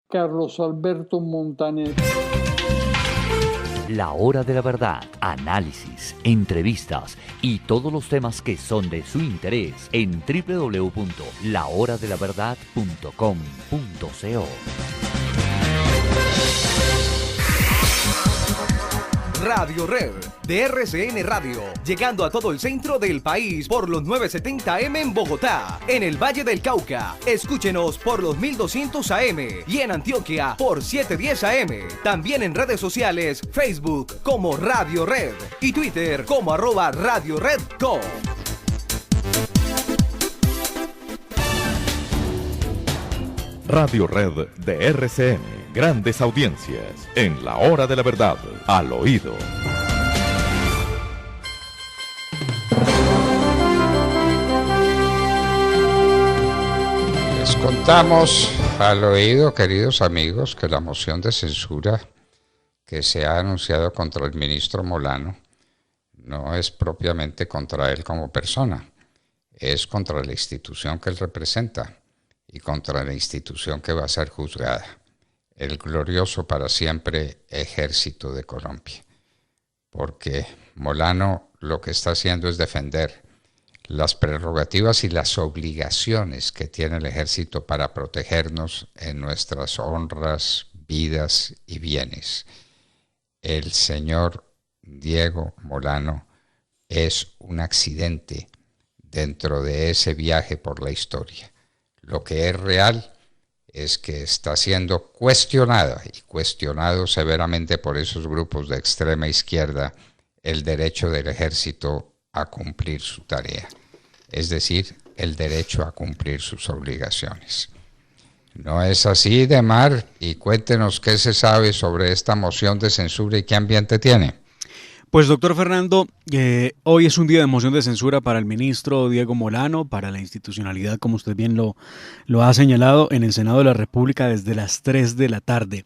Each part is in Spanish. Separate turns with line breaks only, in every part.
Carlos Alberto Montaner.
La Hora de la Verdad, análisis, entrevistas y todos los temas que son de su interés en www.lahoradelaverdad.com.co.
Radio Red de RCN Radio, llegando a todo el centro del país por los 970M en Bogotá, en el Valle del Cauca. Escúchenos por los 1200 AM y en Antioquia por 710 AM. También en redes sociales, Facebook como Radio Red y Twitter como @RadioRedCo.
Radio Red de RCN. Grandes audiencias en la hora de la verdad, al oído.
Les contamos al oído, queridos amigos, que la moción de censura que se ha anunciado contra el ministro Molano no es propiamente contra él como persona, es contra la institución que él representa y contra la institución que va a ser juzgada. El glorioso para siempre Ejército de Colombia, porque Molano lo que está haciendo es defender las prerrogativas y las obligaciones que tiene el Ejército para protegernos en nuestras honras, vidas y bienes. El señor Diego Molano es un accidente dentro de ese viaje por la historia. Lo que es real es que está siendo cuestionada y cuestionado severamente por esos grupos de extrema izquierda el derecho del Ejército a cumplir su tarea, es decir, el derecho a cumplir sus obligaciones. ¿No es así, Demar? Y cuéntenos qué se sabe sobre esta moción de censura y qué ambiente tiene.
Pues doctor Fernando, hoy es un día de moción de censura para el ministro Diego Molano, para la institucionalidad, como usted bien lo ha señalado, en el Senado de la República desde las 3 de la tarde.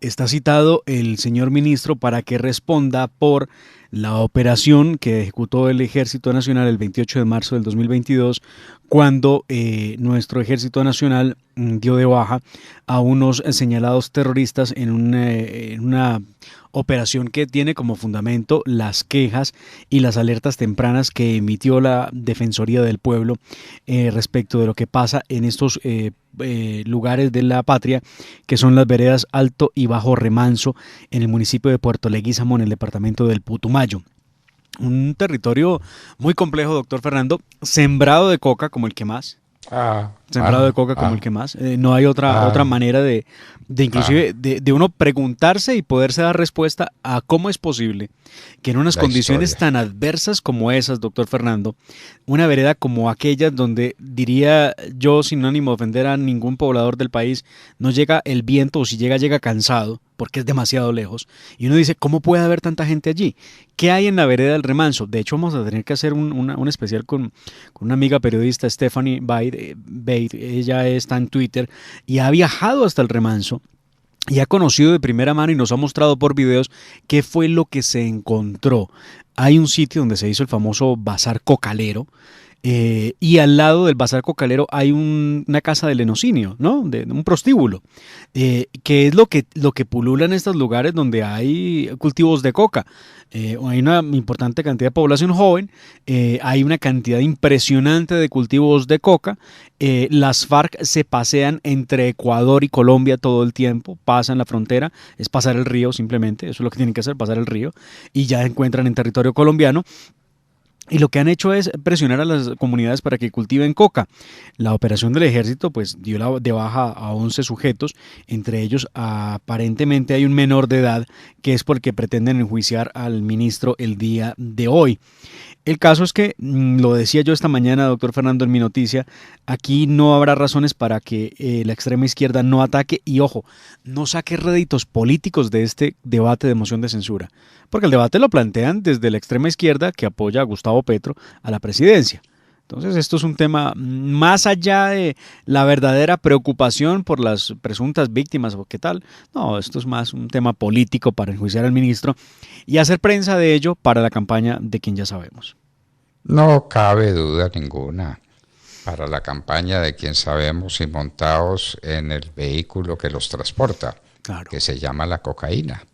Está citado el señor ministro para que responda por la operación que ejecutó el Ejército Nacional el 28 de marzo del 2022, cuando nuestro Ejército Nacional dio de baja a unos señalados terroristas en una operación que tiene como fundamento las quejas y las alertas tempranas que emitió la Defensoría del Pueblo respecto de lo que pasa en estos lugares de la patria, que son las veredas Alto y Bajo Remanso en el municipio de Puerto Leguízamo, en el departamento del Putumayo. Un territorio muy complejo, doctor Fernando, sembrado de coca como el que más. El que más. No hay otra manera de inclusive de uno preguntarse y poderse dar respuesta a cómo es posible que en unas condiciones tan adversas como esas, doctor Fernando, una vereda como aquella donde, diría yo, sin ánimo de ofender a ningún poblador del país, no llega el viento, o si llega cansado, porque es demasiado lejos, y uno dice, ¿cómo puede haber tanta gente allí? ¿Qué hay en la vereda del Remanso? De hecho, vamos a tener que hacer un especial con una amiga periodista, Stephanie Bate. Ella está en Twitter y ha viajado hasta el Remanso y ha conocido de primera mano y nos ha mostrado por videos qué fue lo que se encontró. Hay un sitio donde se hizo el famoso bazar cocalero, y al lado del bazar cocalero hay una casa de lenocinio, ¿no? De un prostíbulo, que es lo que pulula en estos lugares donde hay cultivos de coca. Hay una importante cantidad de población joven, hay una cantidad impresionante de cultivos de coca. Las FARC se pasean entre Ecuador y Colombia todo el tiempo, pasan la frontera, es pasar el río simplemente, eso es lo que tienen que hacer, pasar el río, y ya encuentran en territorio colombiano. Y lo que han hecho es presionar a las comunidades para que cultiven coca. La operación del ejército pues dio de baja a 11 sujetos, entre ellos aparentemente hay un menor de edad, que es porque pretenden enjuiciar al ministro el día de hoy. El caso es que, lo decía yo esta mañana, doctor Fernando, en mi noticia, aquí no habrá razones para que la extrema izquierda no ataque y, ojo, no saque réditos políticos de este debate de moción de censura, porque el debate lo plantean desde la extrema izquierda que apoya a Gustavo Petro a la presidencia. Entonces esto es un tema más allá de la verdadera preocupación por las presuntas víctimas o qué tal. No, esto es más un tema político para enjuiciar al ministro y hacer prensa de ello para la campaña de quien ya sabemos.
No cabe duda ninguna. para la campaña de quien sabemos y montados en el vehículo que los transporta,
Claro.
que se llama la cocaína.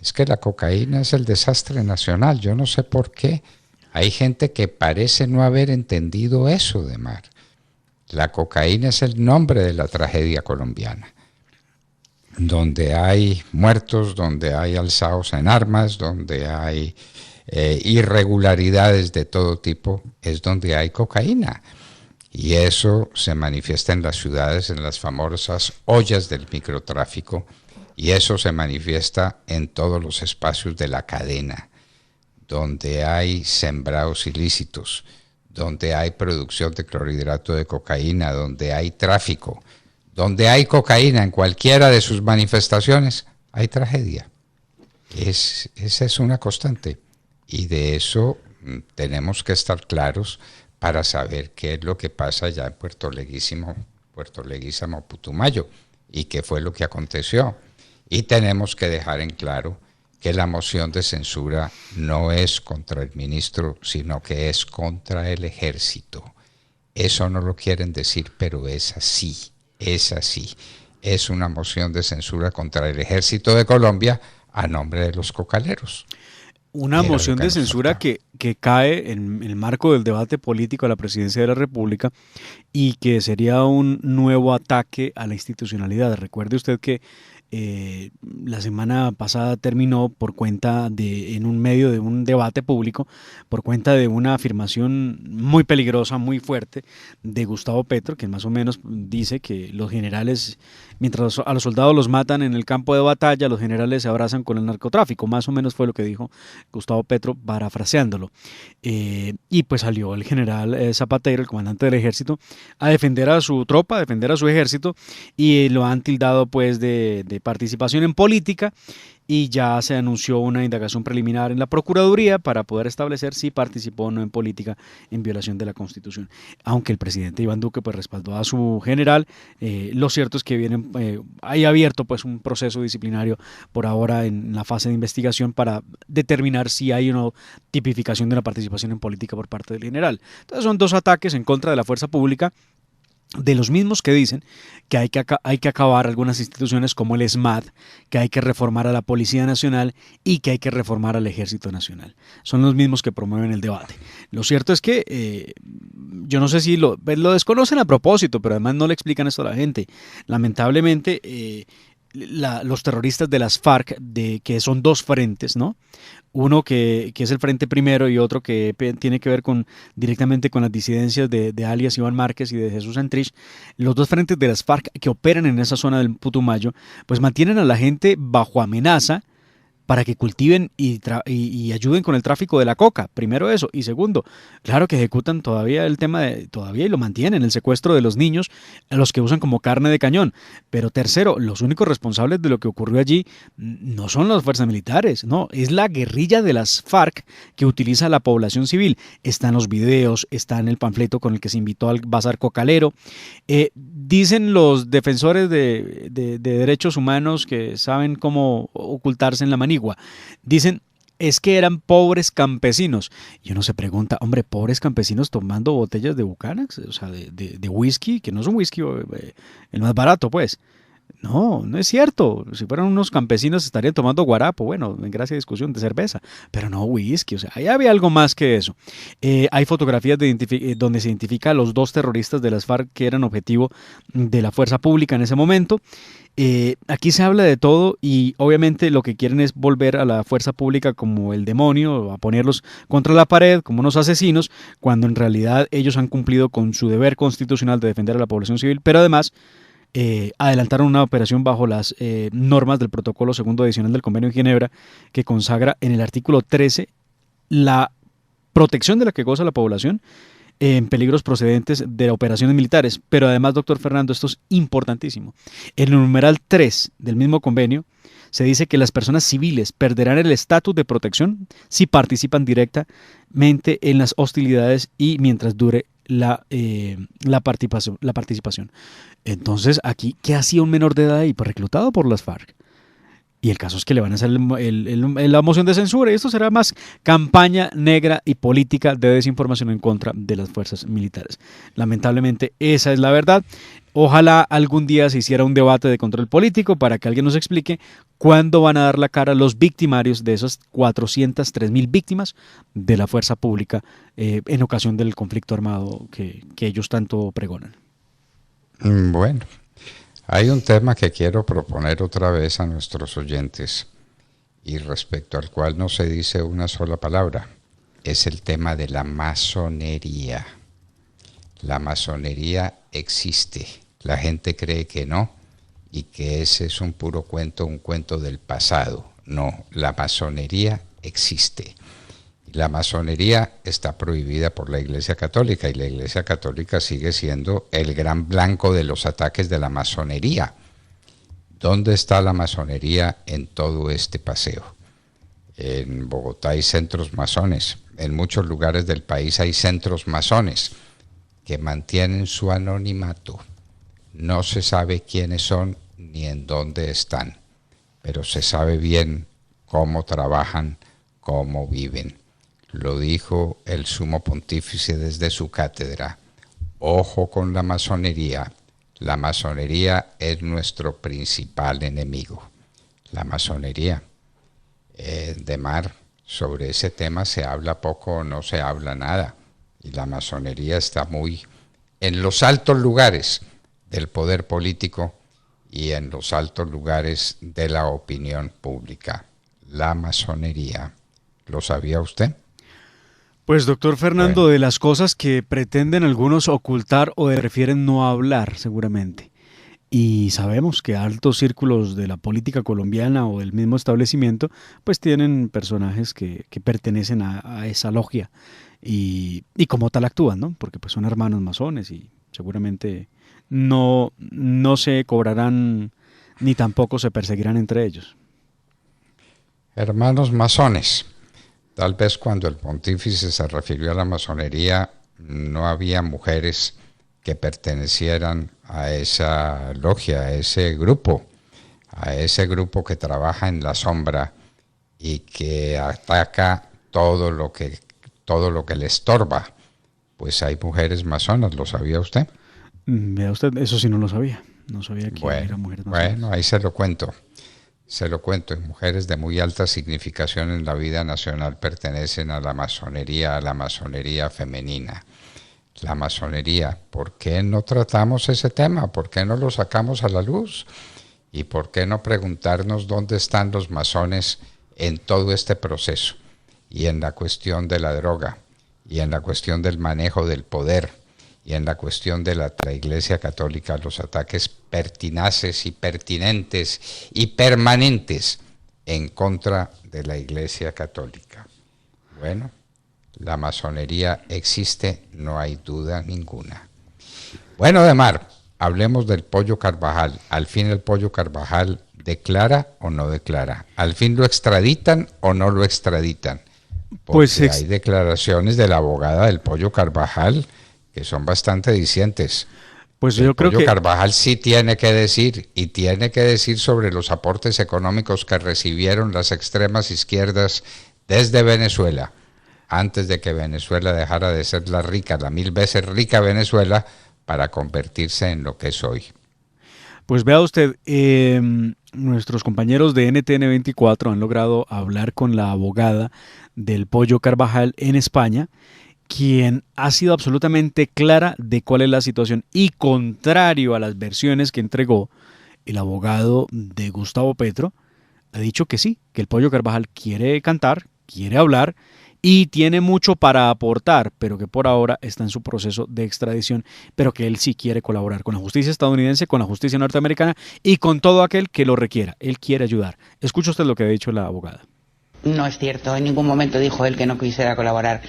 Es que la cocaína es el desastre nacional, yo no sé por qué. Hay gente que parece no haber entendido eso, Demar. La cocaína es el nombre de la tragedia colombiana. Donde hay muertos, donde hay alzados en armas, donde hay irregularidades de todo tipo, es donde hay cocaína. Y eso se manifiesta en las ciudades, en las famosas ollas del microtráfico, y eso se manifiesta en todos los espacios de la cadena, donde hay sembrados ilícitos, donde hay producción de clorhidrato de cocaína, donde hay tráfico, donde hay cocaína en cualquiera de sus manifestaciones, hay tragedia. Esa es una constante. Y de eso tenemos que estar claros para saber qué es lo que pasa allá en Puerto Leguízamo, Putumayo, y qué fue lo que aconteció. Y tenemos que dejar en claro que la moción de censura no es contra el ministro, sino que es contra el ejército. Eso no lo quieren decir, pero es así, es así. Es una moción de censura contra el ejército de Colombia a nombre de los cocaleros.
Una moción de censura que cae en el marco del debate político a la presidencia de la República y que sería un nuevo ataque a la institucionalidad. Recuerde usted que la semana pasada terminó por cuenta en un medio de un debate público, por cuenta de una afirmación muy peligrosa, muy fuerte de Gustavo Petro, que más o menos dice que los generales, mientras a los soldados los matan en el campo de batalla, los generales se abrazan con el narcotráfico. Más o menos fue lo que dijo Gustavo Petro, parafraseándolo. Y pues salió el general Zapatero, el comandante del ejército, a defender a su tropa, a defender a su ejército, y lo han tildado pues de participación en política, y ya se anunció una indagación preliminar en la Procuraduría para poder establecer si participó o no en política en violación de la Constitución. Aunque el presidente Iván Duque pues respaldó a su general, lo cierto es que hay abierto pues un proceso disciplinario por ahora en la fase de investigación para determinar si hay o no tipificación de la participación en política por parte del general. Entonces son dos ataques en contra de la fuerza pública, de los mismos que dicen que hay que acabar algunas instituciones como el ESMAD, que hay que reformar a la Policía Nacional y que hay que reformar al Ejército Nacional. Son los mismos que promueven el debate. Lo cierto es que yo no sé si lo desconocen a propósito, pero además no le explican esto a la gente. Lamentablemente los terroristas de las FARC, que son dos frentes, ¿no? Uno que es el Frente Primero y otro que tiene que ver directamente con las disidencias de alias Iván Márquez y de Jesús Santrich. Los dos frentes de las FARC que operan en esa zona del Putumayo, pues mantienen a la gente bajo amenaza para que cultiven y ayuden con el tráfico de la coca. Primero eso. Y segundo, claro que ejecutan todavía todavía y lo mantienen, el secuestro de los niños, a los que usan como carne de cañón. Pero tercero, los únicos responsables de lo que ocurrió allí no son las fuerzas militares, no, es la guerrilla de las FARC que utiliza la población civil. Están los videos, está en el panfleto con el que se invitó al bazar cocalero. Dicen los defensores de derechos humanos que saben cómo ocultarse en la manigua. Dicen, es que eran pobres campesinos. Y uno se pregunta, hombre, pobres campesinos tomando botellas de Bucanax, o sea, de whisky, que no es un whisky el más barato, pues. No, no es cierto. Si fueran unos campesinos estarían tomando guarapo, bueno, en gracia de discusión, de cerveza, pero no whisky, o sea, ahí había algo más que eso. Hay fotografías donde se identifica a los dos terroristas de las FARC que eran objetivo de la fuerza pública en ese momento. Aquí se habla de todo y obviamente lo que quieren es volver a la fuerza pública como el demonio, a ponerlos contra la pared como unos asesinos, cuando en realidad ellos han cumplido con su deber constitucional de defender a la población civil, pero además adelantaron una operación bajo las normas del protocolo segundo adicional del Convenio de Ginebra, que consagra en el artículo 13 la protección de la que goza la población en peligros procedentes de operaciones militares. Pero además, doctor Fernando, esto es importantísimo. En el numeral 3 del mismo convenio se dice que las personas civiles perderán el estatus de protección si participan directamente en las hostilidades y mientras dure la participación. Entonces, aquí, ¿qué hacía un menor de edad ahí? Pues reclutado por las FARC. Y el caso es que le van a hacer la moción de censura, y esto será más campaña negra y política de desinformación en contra de las fuerzas militares. Lamentablemente esa es la verdad. Ojalá algún día se hiciera un debate de control político para que alguien nos explique cuándo van a dar la cara los victimarios de esas 403.000 víctimas de la fuerza pública en ocasión del conflicto armado que ellos tanto pregonan.
Bueno, hay un tema que quiero proponer otra vez a nuestros oyentes y respecto al cual no se dice una sola palabra. Es el tema de la masonería. La masonería existe. La gente cree que no y que ese es un puro cuento, un cuento del pasado. No, la masonería existe. La masonería está prohibida por la Iglesia Católica y la Iglesia Católica sigue siendo el gran blanco de los ataques de la masonería. ¿Dónde está la masonería en todo este paseo? En Bogotá hay centros masones, en muchos lugares del país hay centros masones que mantienen su anonimato. No se sabe quiénes son ni en dónde están, pero se sabe bien cómo trabajan, cómo viven. Lo dijo el sumo pontífice desde su cátedra. Ojo con la masonería. La masonería es nuestro principal enemigo. La masonería. Demar, sobre ese tema se habla poco o no se habla nada. Y la masonería está muy en los altos lugares del poder político y en los altos lugares de la opinión pública. La masonería. ¿Lo sabía usted?
Pues, doctor Fernando,
Bueno,
de las cosas que pretenden algunos ocultar o prefieren no hablar, seguramente. Y sabemos que altos círculos de la política colombiana o del mismo establecimiento, pues tienen personajes que pertenecen a esa logia y como tal actúan, ¿no? Porque pues son hermanos masones y seguramente no se cobrarán ni tampoco se perseguirán entre ellos.
hermanos masones. Tal vez cuando el pontífice se refirió a la masonería no había mujeres que pertenecieran a esa logia, a ese grupo que trabaja en la sombra y que ataca todo lo que le estorba. Pues hay mujeres masonas, ¿lo sabía usted?
Vea usted, eso sí no lo sabía. No sabía que eran mujeres masonas.
Bueno, ahí se lo cuento. Y mujeres de muy alta significación en la vida nacional pertenecen a la masonería femenina. La masonería, ¿por qué no tratamos ese tema? ¿Por qué no lo sacamos a la luz? ¿Y por qué no preguntarnos dónde están los masones en todo este proceso? Y en la cuestión de la droga, y en la cuestión del manejo del poder, y en la cuestión de la Iglesia Católica, los ataques pertinaces y pertinentes y permanentes en contra de la Iglesia Católica. Bueno, la masonería existe, no hay duda ninguna. Bueno, Demar, hablemos del Pollo Carvajal. ¿Al fin el Pollo Carvajal declara o no declara? ¿Al fin lo extraditan o no lo extraditan? Porque
Pues
hay declaraciones de la abogada del Pollo Carvajal que son bastante dicientes.
Pues
El
yo creo
Pollo
que
Carvajal sí tiene que decir, y tiene que decir sobre los aportes económicos que recibieron las extremas izquierdas desde Venezuela, antes de que Venezuela dejara de ser la 1000 veces rica Venezuela, para convertirse en lo que es hoy.
Pues vea usted, nuestros compañeros de NTN 24 han logrado hablar con la abogada del Pollo Carvajal en España, quien ha sido absolutamente clara de cuál es la situación y contrario a las versiones que entregó el abogado de Gustavo Petro, ha dicho que sí, que el Pollo Carvajal quiere cantar, quiere hablar y tiene mucho para aportar, pero que por ahora está en su proceso de extradición, pero que él sí quiere colaborar con la justicia estadounidense, con la justicia norteamericana y con todo aquel que lo requiera. Él quiere ayudar. Escuche usted lo que ha dicho la abogada.
No es cierto, en ningún momento dijo él que no quisiera colaborar.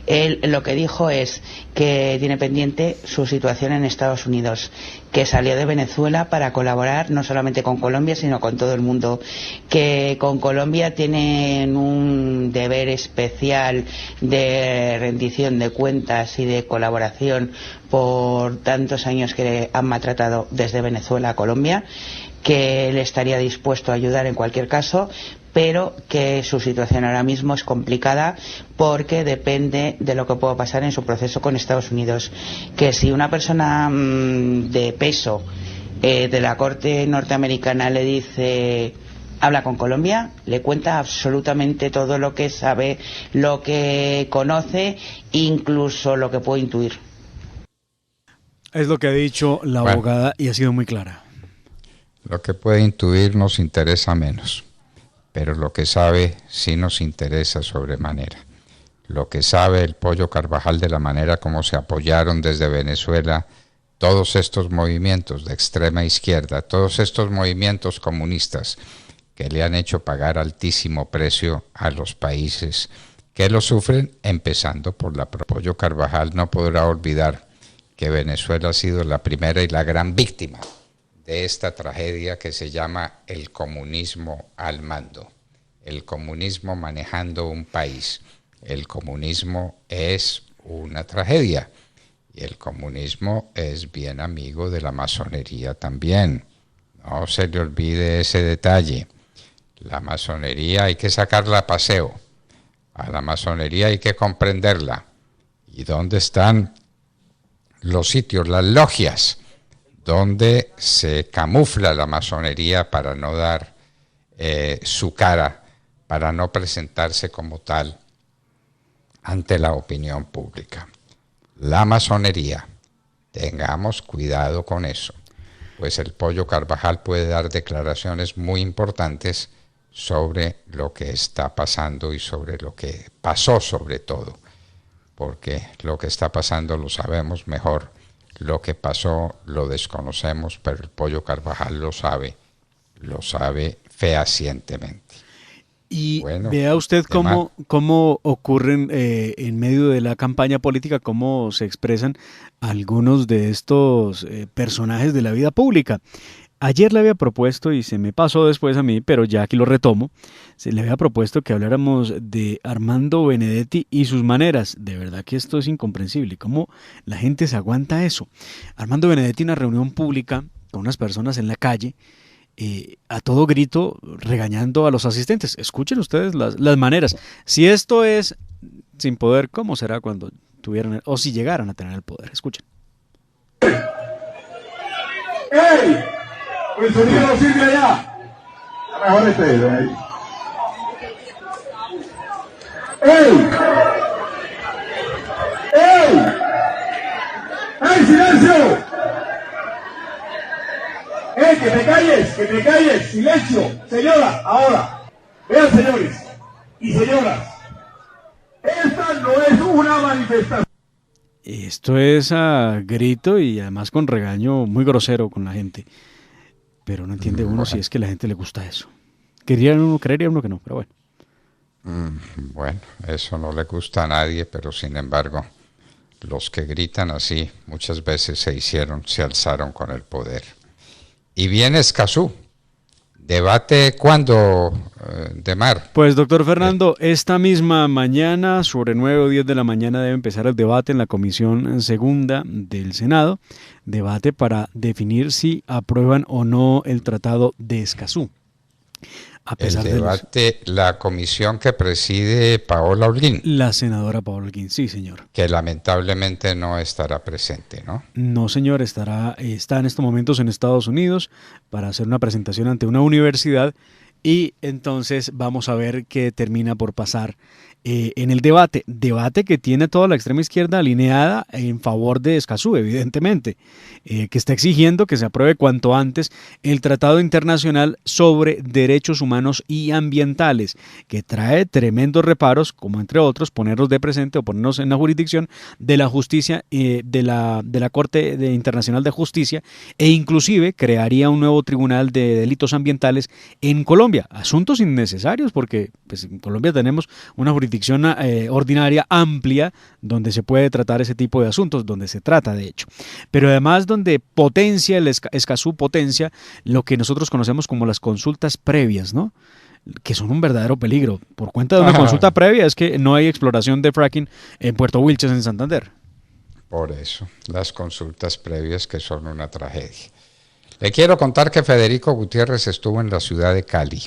Él lo que dijo es que tiene pendiente su situación en Estados Unidos, que salió de Venezuela para colaborar no solamente con Colombia, sino con todo el mundo, que con Colombia tienen un deber especial de rendición de cuentas y de colaboración por tantos años que han maltratado desde Venezuela a Colombia, que él estaría dispuesto a ayudar en cualquier caso, pero que su situación ahora mismo es complicada porque depende de lo que pueda pasar en su proceso con Estados Unidos. Que si una persona de peso de la Corte norteamericana le dice habla con Colombia, le cuenta absolutamente todo lo que sabe, lo que conoce, incluso lo que puede intuir.
Es lo que ha dicho la abogada y ha sido muy clara.
Lo que puede intuir nos interesa menos, pero lo que sabe sí nos interesa sobremanera. Lo que sabe el Pollo Carvajal de la manera como se apoyaron desde Venezuela todos estos movimientos de extrema izquierda, todos estos movimientos comunistas que le han hecho pagar altísimo precio a los países que lo sufren, empezando por la Pollo Carvajal no podrá olvidar que Venezuela ha sido la primera y la gran víctima de esta tragedia que se llama el comunismo al mando, el comunismo manejando un país. El comunismo es una tragedia y el comunismo es bien amigo de la masonería también. No se le olvide ese detalle. La masonería hay que sacarla a paseo. A la masonería hay que comprenderla. ¿Y dónde están los sitios, las logias, donde se camufla la masonería para no dar su cara, para no presentarse como tal ante la opinión pública? La masonería, tengamos cuidado con eso, pues el Pollo Carvajal puede dar declaraciones muy importantes sobre lo que está pasando y sobre lo que pasó sobre todo, porque lo que está pasando lo sabemos mejor, lo que pasó lo desconocemos, pero el Pollo Carvajal lo sabe fehacientemente.
Y vea usted cómo ocurren en medio de la campaña política, cómo se expresan algunos de estos personajes de la vida pública. Ayer le había propuesto, y se me pasó después a mí, pero ya aquí lo retomo, se le había propuesto que habláramos de Armando Benedetti y sus maneras. De verdad que esto es incomprensible, cómo la gente se aguanta eso. Armando Benedetti en una reunión pública con unas personas en la calle, a todo grito regañando a los asistentes. Escuchen ustedes las maneras. Si esto es sin poder, ¿cómo será cuando tuvieran o si llegaran a tener el poder? Escuchen.
¡Ey! El sonido no sirve allá. Mejor este ahí. ¡Ey! ¡Ey! ¡Ey, silencio! ¡Ey, que te calles! ¡Silencio! Señora, ahora. Vean, señores y señoras, esta no es una manifestación.
Esto es a grito y además con regaño muy grosero con la gente. Pero no entiende uno si es que a la gente le gusta eso. Creería uno que no, pero bueno.
Bueno, eso no le gusta a nadie, pero sin embargo, los que gritan así muchas veces se alzaron con el poder. Y viene Escazú. ¿Debate cuándo, Demar?
Pues, doctor Fernando, esta misma mañana, sobre 9 o 10 de la mañana, debe empezar el debate en la Comisión Segunda del Senado. Debate para definir si aprueban o no el Tratado de Escazú. A pesar
el debate, la comisión que preside Paola Holguín.
La senadora Paola Holguín, sí, señor.
Que lamentablemente no estará presente, ¿no?
No, señor, está en estos momentos en Estados Unidos para hacer una presentación ante una universidad y entonces vamos a ver qué termina por pasar en el debate que tiene toda la extrema izquierda alineada en favor de Escazú, evidentemente, que está exigiendo que se apruebe cuanto antes el Tratado Internacional sobre Derechos Humanos y Ambientales, que trae tremendos reparos, como entre otros ponernos de presente o ponernos en la jurisdicción de la justicia, de la Corte Internacional de Justicia, e inclusive crearía un nuevo tribunal de delitos ambientales en Colombia. Asuntos innecesarios porque pues, en Colombia tenemos una jurisdicción ordinaria amplia donde se puede tratar ese tipo de asuntos, donde se trata de hecho, pero además donde potencia el Escazú potencia lo que nosotros conocemos como las consultas previas, ¿no? Que son un verdadero peligro. Por cuenta de una consulta previa es que no hay exploración de fracking en Puerto Wilches, en Santander.
Por eso, las consultas previas que son una tragedia. Le quiero contar que Federico Gutiérrez estuvo en la ciudad de Cali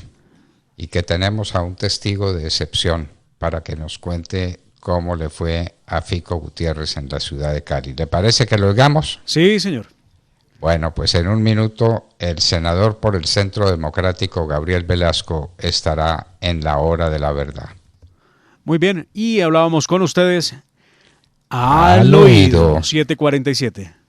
y que tenemos a un testigo de excepción para que nos cuente cómo le fue a Fico Gutiérrez en la ciudad de Cali. ¿Le parece que lo oigamos?
Sí, señor.
Bueno, pues en un minuto el senador por el Centro Democrático, Gabriel Velasco, estará en la hora de la verdad.
Muy bien, y hablábamos con ustedes al oído. 7:47.